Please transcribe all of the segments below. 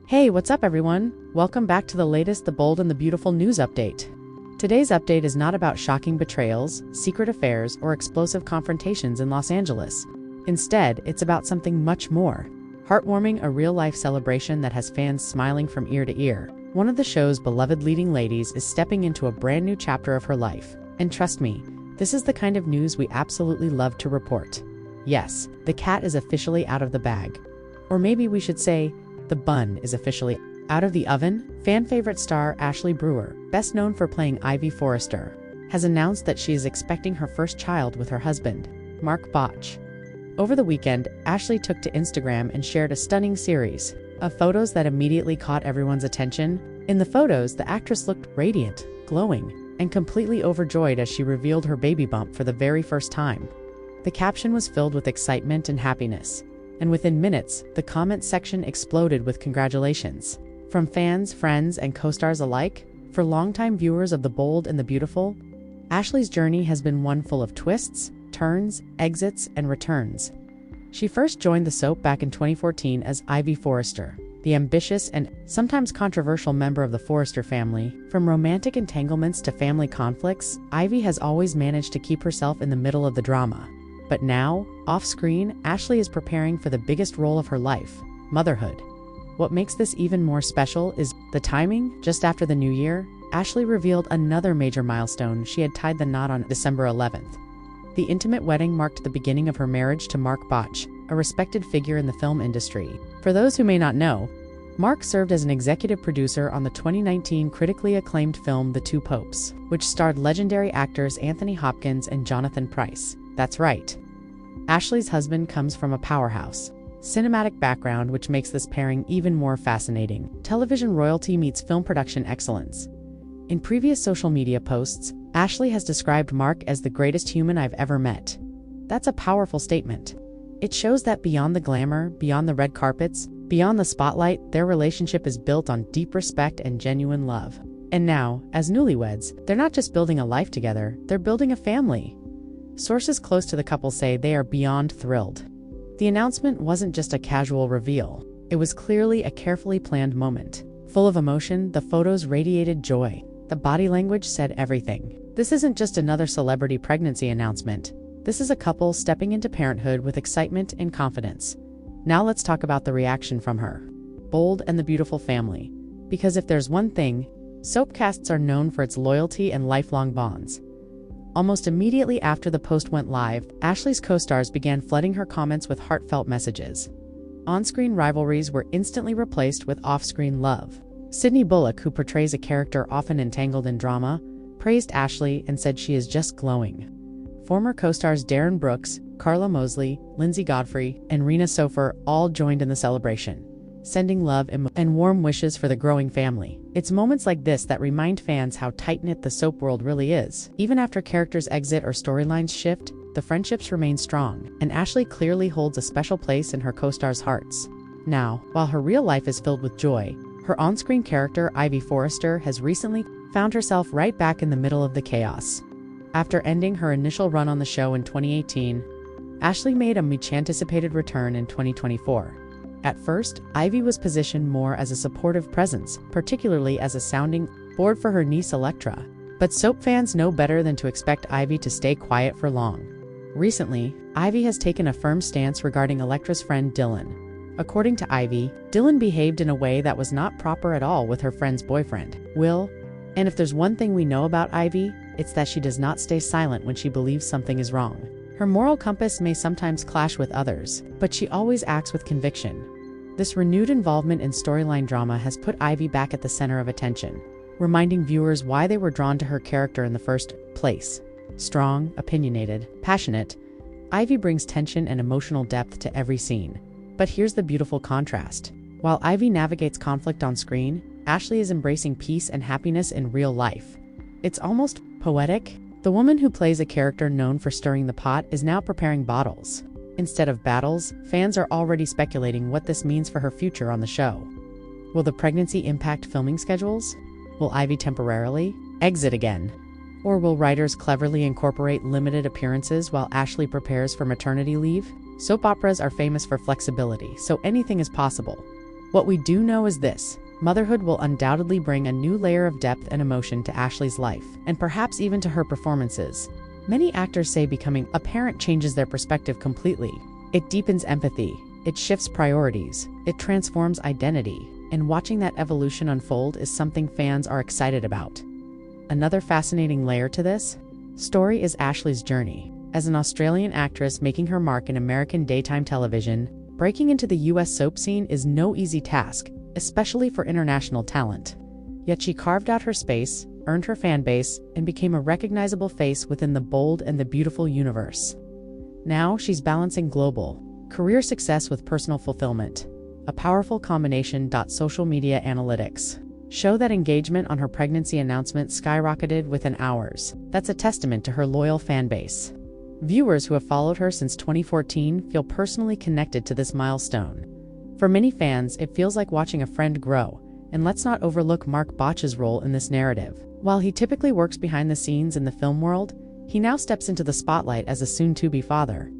Hey, what's up everyone? Welcome back to the latest The Bold and the Beautiful news update. Today's update is not about shocking betrayals, secret affairs, or explosive confrontations in Los Angeles. Instead, it's about something much more. Heartwarming, a real-life celebration that has fans smiling from ear to ear. One of the show's beloved leading ladies is stepping into a brand new chapter of her life. And trust me, this is the kind of news we absolutely love to report. Yes, the cat is officially out of the bag. Or maybe we should say, the bun is officially out of the oven. Fan favorite star Ashley Brewer, best known for playing Ivy Forrester, has announced that she is expecting her first child with her husband, Mark Botch. Over the weekend, Ashley took to Instagram and shared a stunning series of photos that immediately caught everyone's attention. In the photos, the actress looked radiant, glowing, and completely overjoyed as she revealed her baby bump for the very first time. The caption was filled with excitement and happiness, and within minutes, the comment section exploded with congratulations. From fans, friends, and co-stars alike, for longtime viewers of The Bold and the Beautiful, Ashley's journey has been one full of twists, turns, exits, and returns. She first joined the soap back in 2014 as Ivy Forrester, the ambitious and sometimes controversial member of the Forrester family. From romantic entanglements to family conflicts, Ivy has always managed to keep herself in the middle of the drama. But now, off-screen, Ashley is preparing for the biggest role of her life, motherhood. What makes this even more special is the timing. Just after the new year, Ashley revealed another major milestone. She had tied the knot on December 11th. The intimate wedding marked the beginning of her marriage to Mark Botch, a respected figure in the film industry. For those who may not know, Mark served as an executive producer on the 2019 critically acclaimed film The Two Popes, which starred legendary actors Anthony Hopkins and Jonathan Pryce. That's right. Ashley's husband comes from a powerhouse cinematic background, which makes this pairing even more fascinating. Television royalty meets film production excellence. In previous social media posts, Ashley has described Mark as the greatest human I've ever met. That's a powerful statement. It shows that beyond the glamour, beyond the red carpets, beyond the spotlight, their relationship is built on deep respect and genuine love. And now, as newlyweds, they're not just building a life together, they're building a family. Sources close to the couple say they are beyond thrilled. The announcement wasn't just a casual reveal. It was clearly a carefully planned moment. Full of emotion, the photos radiated joy. The body language said everything. This isn't just another celebrity pregnancy announcement. This is a couple stepping into parenthood with excitement and confidence. Now let's talk about the reaction from her Bold and the Beautiful family. Because if there's one thing, soapcasts are known for its loyalty and lifelong bonds. Almost immediately after the post went live, Ashley's co-stars began flooding her comments with heartfelt messages. On-screen rivalries were instantly replaced with off-screen love. Sydney Bullock, who portrays a character often entangled in drama, praised Ashley and said she is just glowing. Former co-stars Darren Brooks, Carla Mosley, Lindsay Godfrey, and Rena Sofer all joined in the celebration, sending love and warm wishes for the growing family. It's moments like this that remind fans how tight-knit the soap world really is. Even after characters exit or storylines shift, the friendships remain strong, and Ashley clearly holds a special place in her co-stars' hearts. Now, while her real life is filled with joy, her on-screen character, Ivy Forrester, has recently found herself right back in the middle of the chaos. After ending her initial run on the show in 2018, Ashley made a much-anticipated return in 2024. At first, Ivy was positioned more as a supportive presence, particularly as a sounding board for her niece Electra. But soap fans know better than to expect Ivy to stay quiet for long. Recently, Ivy has taken a firm stance regarding Electra's friend Dylan. According to Ivy, Dylan behaved in a way that was not proper at all with her friend's boyfriend, Will. And if there's one thing we know about Ivy, it's that she does not stay silent when she believes something is wrong. Her moral compass may sometimes clash with others, but she always acts with conviction. This renewed involvement in storyline drama has put Ivy back at the center of attention, reminding viewers why they were drawn to her character in the first place. Strong, opinionated, passionate, Ivy brings tension and emotional depth to every scene. But here's the beautiful contrast. While Ivy navigates conflict on screen, Ashley is embracing peace and happiness in real life. It's almost poetic. The woman who plays a character known for stirring the pot is now preparing bottles. Instead of battles, fans are already speculating what this means for her future on the show. Will the pregnancy impact filming schedules? Will Ivy temporarily exit again? Or will writers cleverly incorporate limited appearances while Ashley prepares for maternity leave? Soap operas are famous for flexibility, so anything is possible. What we do know is this: motherhood will undoubtedly bring a new layer of depth and emotion to Ashley's life, and perhaps even to her performances. Many actors say becoming a parent changes their perspective completely. It deepens empathy, it shifts priorities, it transforms identity, and watching that evolution unfold is something fans are excited about. Another fascinating layer to this story is Ashley's journey. As an Australian actress making her mark in American daytime television, breaking into the US soap scene is no easy task, especially for international talent. Yet she carved out her space, earned her fan base, and became a recognizable face within the Bold and the Beautiful universe. Now she's balancing global career success with personal fulfillment. A powerful combination. Social media analytics show that engagement on her pregnancy announcement skyrocketed within hours. That's a testament to her loyal fan base. Viewers who have followed her since 2014 feel personally connected to this milestone. For many fans, it feels like watching a friend grow, and let's not overlook Mark Botch's role in this narrative. While he typically works behind the scenes in the film world, he now steps into the spotlight as a soon-to-be father.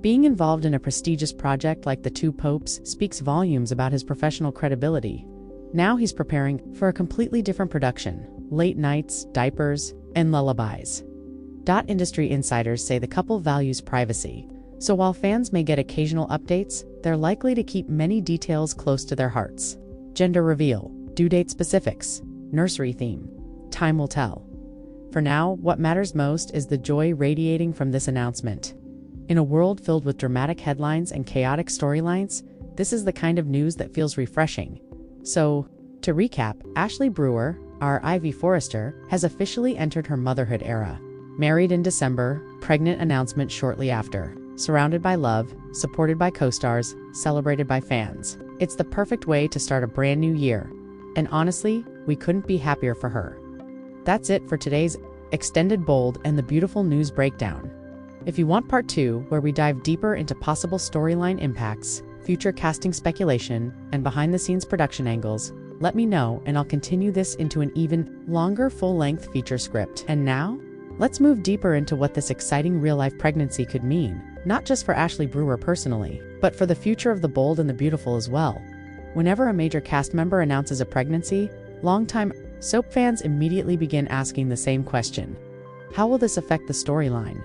Being involved in a prestigious project like The Two Popes speaks volumes about his professional credibility. Now he's preparing for a completely different production: late nights, diapers, and lullabies. Industry insiders say the couple values privacy, so while fans may get occasional updates, they're likely to keep many details close to their hearts. Gender reveal, due date specifics, nursery theme. Time will tell. For now, what matters most is the joy radiating from this announcement. In a world filled with dramatic headlines and chaotic storylines, this is the kind of news that feels refreshing. So, to recap, Ashley Brewer, our Ivy Forrester, has officially entered her motherhood era. Married in December, pregnant announcement shortly after. Surrounded by love, supported by co-stars, celebrated by fans. It's the perfect way to start a brand new year. And honestly, we couldn't be happier for her. That's it for today's extended Bold and the Beautiful news breakdown. If you want part 2, where we dive deeper into possible storyline impacts, future casting speculation, and behind-the-scenes production angles, let me know and I'll continue this into an even longer full-length feature script. And now, let's move deeper into what this exciting real-life pregnancy could mean, not just for Ashley Brewer personally, but for the future of the Bold and the Beautiful as well. Whenever a major cast member announces a pregnancy, longtime soap fans immediately begin asking the same question: how will this affect the storyline?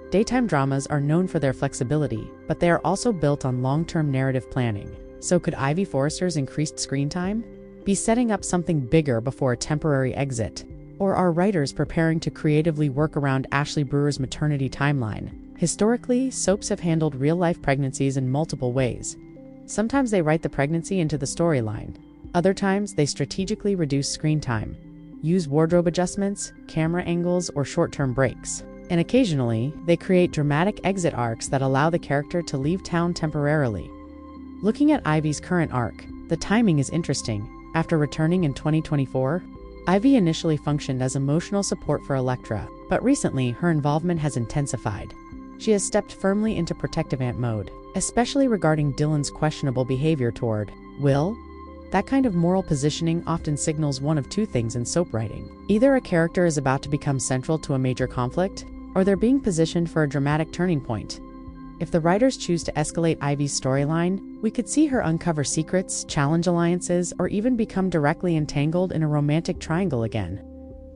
Daytime dramas are known for their flexibility, but they are also built on long-term narrative planning. So could Ivy Forrester's increased screen time be setting up something bigger before a temporary exit? Or are writers preparing to creatively work around Ashley Brewer's maternity timeline? Historically, soaps have handled real-life pregnancies in multiple ways. Sometimes they write the pregnancy into the storyline. Other times, they strategically reduce screen time, use wardrobe adjustments, camera angles, or short-term breaks. And occasionally, they create dramatic exit arcs that allow the character to leave town temporarily. Looking at Ivy's current arc, the timing is interesting. After returning in 2024, Ivy initially functioned as emotional support for Elektra, but recently her involvement has intensified. She has stepped firmly into protective aunt mode, especially regarding Dylan's questionable behavior toward Will. That kind of moral positioning often signals one of two things in soap writing. Either a character is about to become central to a major conflict, or they're being positioned for a dramatic turning point. If the writers choose to escalate Ivy's storyline, we could see her uncover secrets, challenge alliances, or even become directly entangled in a romantic triangle again.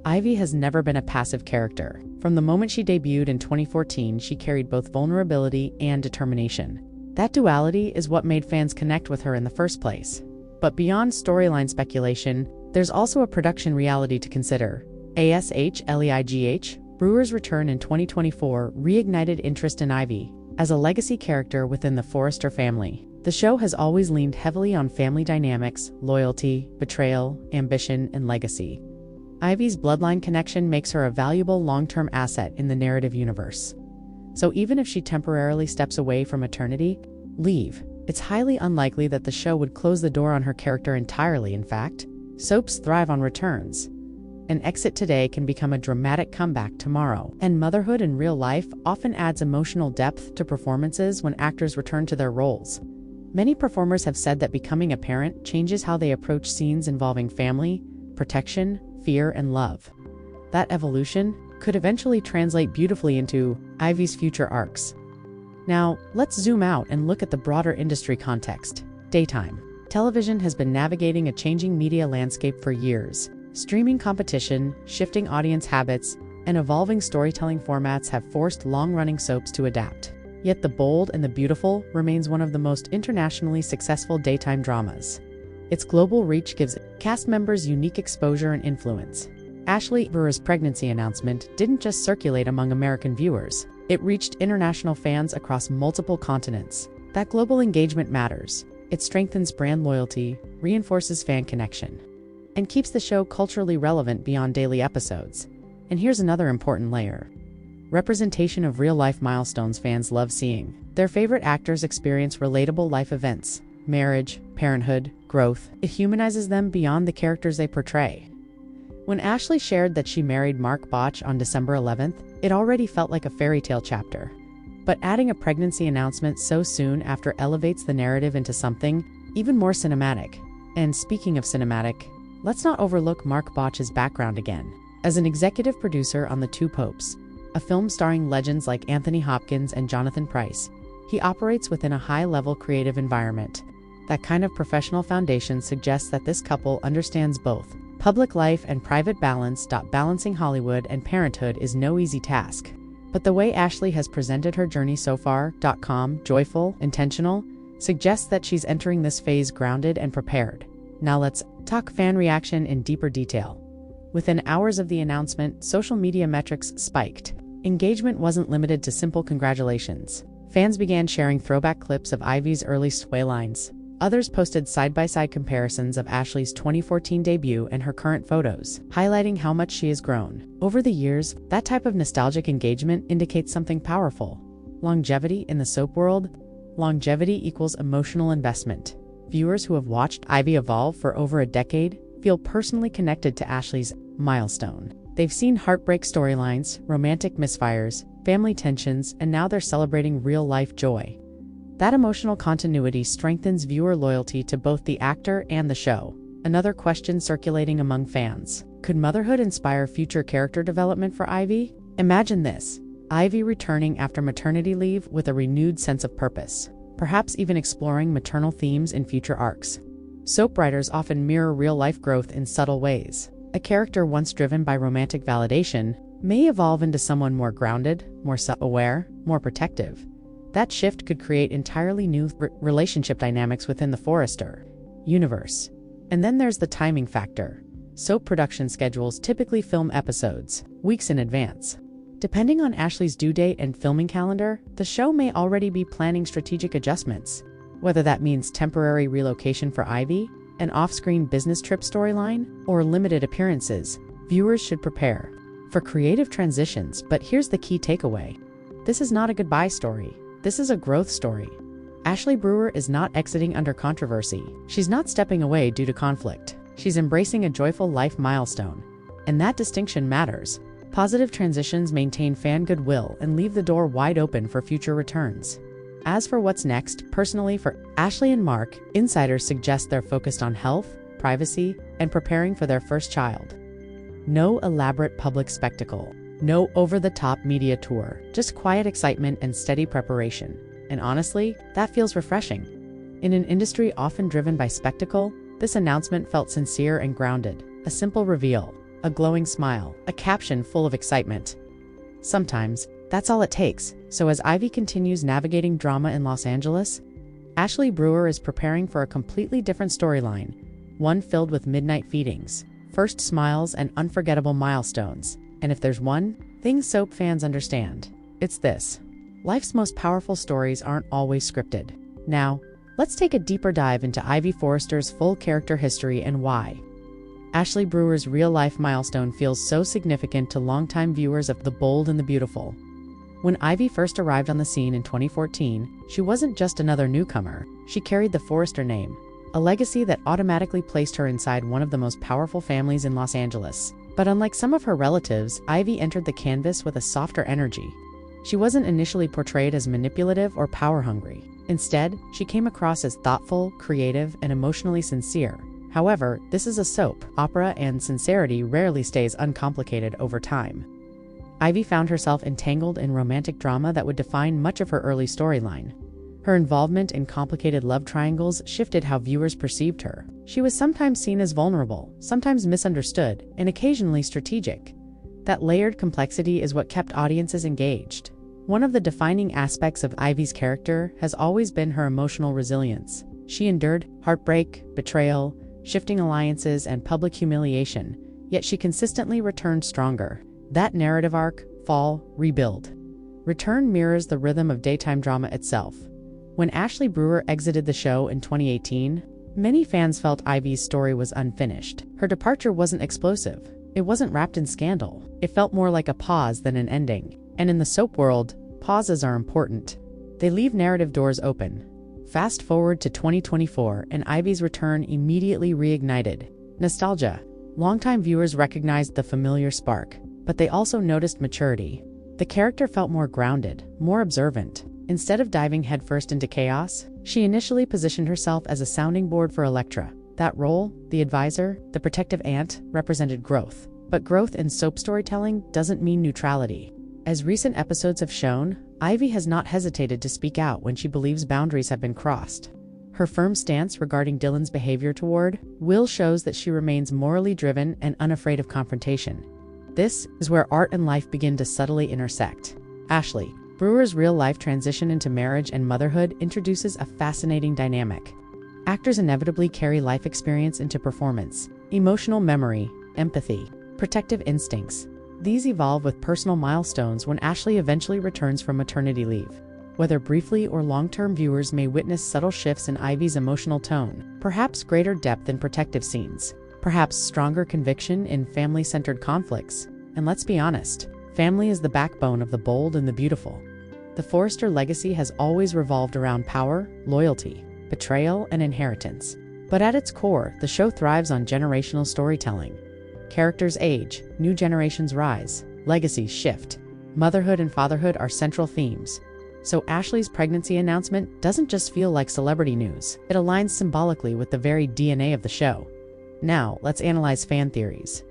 Ivy has never been a passive character. From the moment she debuted in 2014, she carried both vulnerability and determination. That duality is what made fans connect with her in the first place. But beyond storyline speculation, there's also a production reality to consider. ASHLEIGH, Brewer's return in 2024 reignited interest in Ivy as a legacy character within the Forrester family. The show has always leaned heavily on family dynamics, loyalty, betrayal, ambition, and legacy. Ivy's bloodline connection makes her a valuable long-term asset in the narrative universe. So even if she temporarily steps away from maternity leave, it's highly unlikely that the show would close the door on her character entirely. In fact, soaps thrive on returns. An exit today can become a dramatic comeback tomorrow, and motherhood in real life often adds emotional depth to performances when actors return to their roles. Many performers have said that becoming a parent changes how they approach scenes involving family, protection, fear, and love. That evolution could eventually translate beautifully into Ivy's future arcs. Now, let's zoom out and look at the broader industry context. Daytime. Television has been navigating a changing media landscape for years. Streaming competition, shifting audience habits, and evolving storytelling formats have forced long-running soaps to adapt. Yet The Bold and the Beautiful remains one of the most internationally successful daytime dramas. Its global reach gives cast members unique exposure and influence. Ashley Brewer's pregnancy announcement didn't just circulate among American viewers, it reached international fans across multiple continents. That global engagement matters. It strengthens brand loyalty, reinforces fan connection, and keeps the show culturally relevant beyond daily episodes. And here's another important layer. Representation of real-life milestones fans love seeing. Their favorite actors experience relatable life events, marriage, parenthood, growth. It humanizes them beyond the characters they portray. When Ashley shared that she married Mark Botch on December 11th, it already felt like a fairy tale chapter. But adding a pregnancy announcement so soon after elevates the narrative into something even more cinematic. And speaking of cinematic, let's not overlook Mark Botch's background again. As an executive producer on The Two Popes, a film starring legends like Anthony Hopkins and Jonathan Pryce, he operates within a high-level creative environment. That kind of professional foundation suggests that this couple understands both public life and private balance. Balancing Hollywood and parenthood is no easy task. But the way Ashley has presented her journey so far, calm, joyful, intentional, suggests that she's entering this phase grounded and prepared. Now let's talk fan reaction in deeper detail. Within hours of the announcement, social media metrics spiked. Engagement wasn't limited to simple congratulations. Fans began sharing throwback clips of Ivy's early sway lines. Others posted side-by-side comparisons of Ashley's 2014 debut and her current photos, highlighting how much she has grown. Over the years, that type of nostalgic engagement indicates something powerful. Longevity in the soap world? Longevity equals emotional investment. Viewers who have watched Ivy evolve for over a decade feel personally connected to Ashley's milestone. They've seen heartbreak storylines, romantic misfires, family tensions, and now they're celebrating real-life joy. That emotional continuity strengthens viewer loyalty to both the actor and the show. Another question circulating among fans: could motherhood inspire future character development for Ivy? Imagine this: Ivy returning after maternity leave with a renewed sense of purpose, perhaps even exploring maternal themes in future arcs. Soap writers often mirror real-life growth in subtle ways. A character once driven by romantic validation may evolve into someone more grounded, more self-aware, more protective. That shift could create entirely new relationship dynamics within the Forrester universe. And then there's the timing factor. Soap production schedules typically film episodes weeks in advance. Depending on Ashley's due date and filming calendar, the show may already be planning strategic adjustments. Whether that means temporary relocation for Ivy, an off-screen business trip storyline, or limited appearances, viewers should prepare for creative transitions. But here's the key takeaway. This is not a goodbye story. This is a growth story. Ashley Brewer is not exiting under controversy. She's not stepping away due to conflict. She's embracing a joyful life milestone. And that distinction matters. Positive transitions maintain fan goodwill and leave the door wide open for future returns. As for what's next, personally for Ashley and Mark, insiders suggest they're focused on health, privacy, and preparing for their first child. No elaborate public spectacle. No over-the-top media tour, just quiet excitement and steady preparation. And honestly, that feels refreshing. In an industry often driven by spectacle, this announcement felt sincere and grounded. A simple reveal, a glowing smile, a caption full of excitement. Sometimes, that's all it takes. So as Ivy continues navigating drama in Los Angeles, Ashley Brewer is preparing for a completely different storyline, one filled with midnight feedings, first smiles, and unforgettable milestones. And if there's one thing soap fans understand, it's this: life's most powerful stories aren't always scripted. Now, let's take a deeper dive into Ivy Forrester's full character history and why Ashley Brewer's real-life milestone feels so significant to longtime viewers of The Bold and the Beautiful. When Ivy first arrived on the scene in 2014, she wasn't just another newcomer. She carried the Forrester name, a legacy that automatically placed her inside one of the most powerful families in Los Angeles. But unlike some of her relatives, Ivy entered the canvas with a softer energy. She wasn't initially portrayed as manipulative or power-hungry. Instead, she came across as thoughtful, creative, and emotionally sincere. However, this is a soap opera, and sincerity rarely stays uncomplicated over time. Ivy found herself entangled in romantic drama that would define much of her early storyline. Her involvement in complicated love triangles shifted how viewers perceived her. She was sometimes seen as vulnerable, sometimes misunderstood, and occasionally strategic. That layered complexity is what kept audiences engaged. One of the defining aspects of Ivy's character has always been her emotional resilience. She endured heartbreak, betrayal, shifting alliances, and public humiliation, yet she consistently returned stronger. That narrative arc, fall, rebuild, return mirrors the rhythm of daytime drama itself. When Ashley Brewer exited the show in 2018, many fans felt Ivy's story was unfinished. Her departure wasn't explosive. It wasn't wrapped in scandal. It felt more like a pause than an ending. And in the soap world, pauses are important. They leave narrative doors open. Fast forward to 2024, and Ivy's return immediately reignited nostalgia. Longtime viewers recognized the familiar spark, but they also noticed maturity. The character felt more grounded, more observant. Instead of diving headfirst into chaos, she initially positioned herself as a sounding board for Elektra. That role, the advisor, the protective aunt, represented growth. But growth in soap storytelling doesn't mean neutrality. As recent episodes have shown, Ivy has not hesitated to speak out when she believes boundaries have been crossed. Her firm stance regarding Dylan's behavior toward Will shows that she remains morally driven and unafraid of confrontation. This is where art and life begin to subtly intersect. Ashley Brewer's real-life transition into marriage and motherhood introduces a fascinating dynamic. Actors inevitably carry life experience into performance, emotional memory, empathy, protective instincts. These evolve with personal milestones when Ashley eventually returns from maternity leave. Whether briefly or long-term, viewers may witness subtle shifts in Ivy's emotional tone, perhaps greater depth in protective scenes, perhaps stronger conviction in family-centered conflicts. And let's be honest, family is the backbone of the bold and the beautiful. The Forrester legacy has always revolved around power, loyalty, betrayal, and inheritance. But at its core, the show thrives on generational storytelling. Characters age, new generations rise, legacies shift. Motherhood and fatherhood are central themes. So Ashley's pregnancy announcement doesn't just feel like celebrity news. It aligns symbolically with the very DNA of the show. Now, let's analyze fan theories.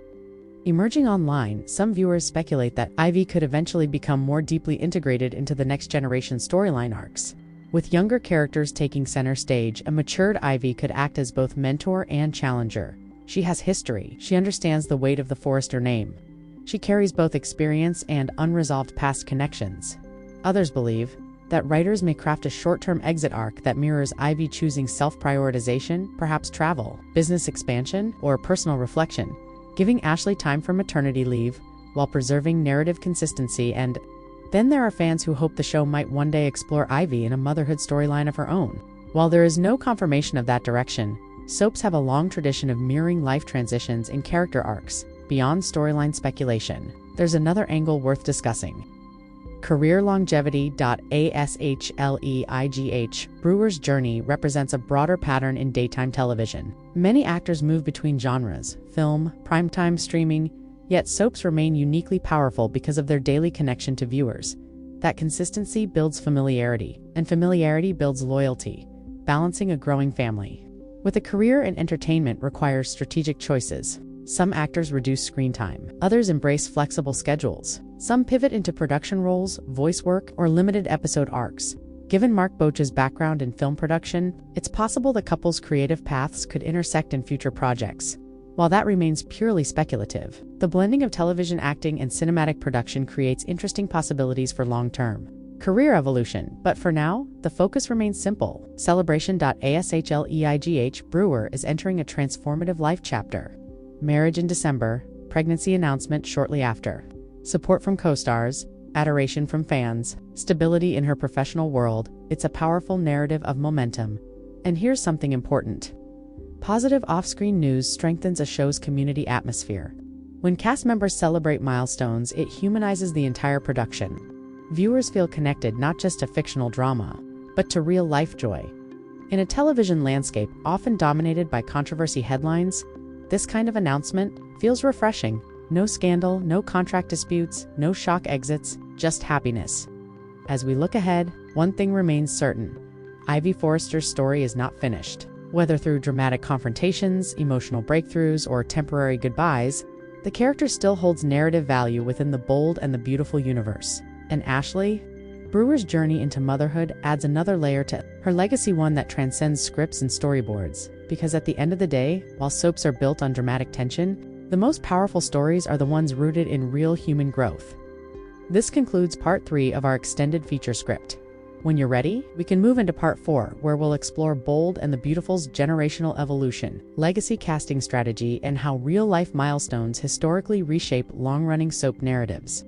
Emerging online, some viewers speculate that Ivy could eventually become more deeply integrated into the next generation storyline arcs. With younger characters taking center stage, a matured Ivy could act as both mentor and challenger. She has history. She understands the weight of the Forrester name. She carries both experience and unresolved past connections. Others believe that writers may craft a short-term exit arc that mirrors Ivy choosing self-prioritization, perhaps travel, business expansion, or personal reflection, giving Ashley time for maternity leave while preserving narrative consistency. And then there are fans who hope the show might one day explore Ivy in a motherhood storyline of her own. While there is no confirmation of that direction, soaps have a long tradition of mirroring life transitions in character arcs. Beyond storyline speculation, there's another angle worth discussing. Career longevity. Ashleigh Brewer's journey represents a broader pattern in daytime television. Many actors move between genres, film, primetime, streaming, yet soaps remain uniquely powerful because of their daily connection to viewers. That consistency builds familiarity, and familiarity builds loyalty, balancing a growing family. With a career in entertainment requires strategic choices. Some actors reduce screen time. Others embrace flexible schedules. Some pivot into production roles, voice work, or limited episode arcs. Given Mark Boach's background in film production, it's possible the couple's creative paths could intersect in future projects. While that remains purely speculative, the blending of television acting and cinematic production creates interesting possibilities for long-term career evolution. But for now, the focus remains simple. Celebration. Ashleigh Brewer is entering a transformative life chapter. Marriage in December, pregnancy announcement shortly after. Support from co-stars, adoration from fans, stability in her professional world. It's a powerful narrative of momentum. And here's something important. Positive off-screen news strengthens a show's community atmosphere. When cast members celebrate milestones, it humanizes the entire production. Viewers feel connected not just to fictional drama, but to real-life joy. In a television landscape often dominated by controversy headlines, this kind of announcement feels refreshing. No scandal, no contract disputes, no shock exits, just happiness. As we look ahead, one thing remains certain. Ivy Forrester's story is not finished. Whether through dramatic confrontations, emotional breakthroughs, or temporary goodbyes, the character still holds narrative value within the bold and the beautiful universe. And Ashley? Brewer's journey into motherhood adds another layer to her legacy, one that transcends scripts and storyboards. Because at the end of the day, while soaps are built on dramatic tension, the most powerful stories are the ones rooted in real human growth. This concludes part 3 of our extended feature script. When you're ready, we can move into part 4, where we'll explore Bold and the Beautiful's generational evolution, legacy casting strategy, and how real-life milestones historically reshape long-running soap narratives.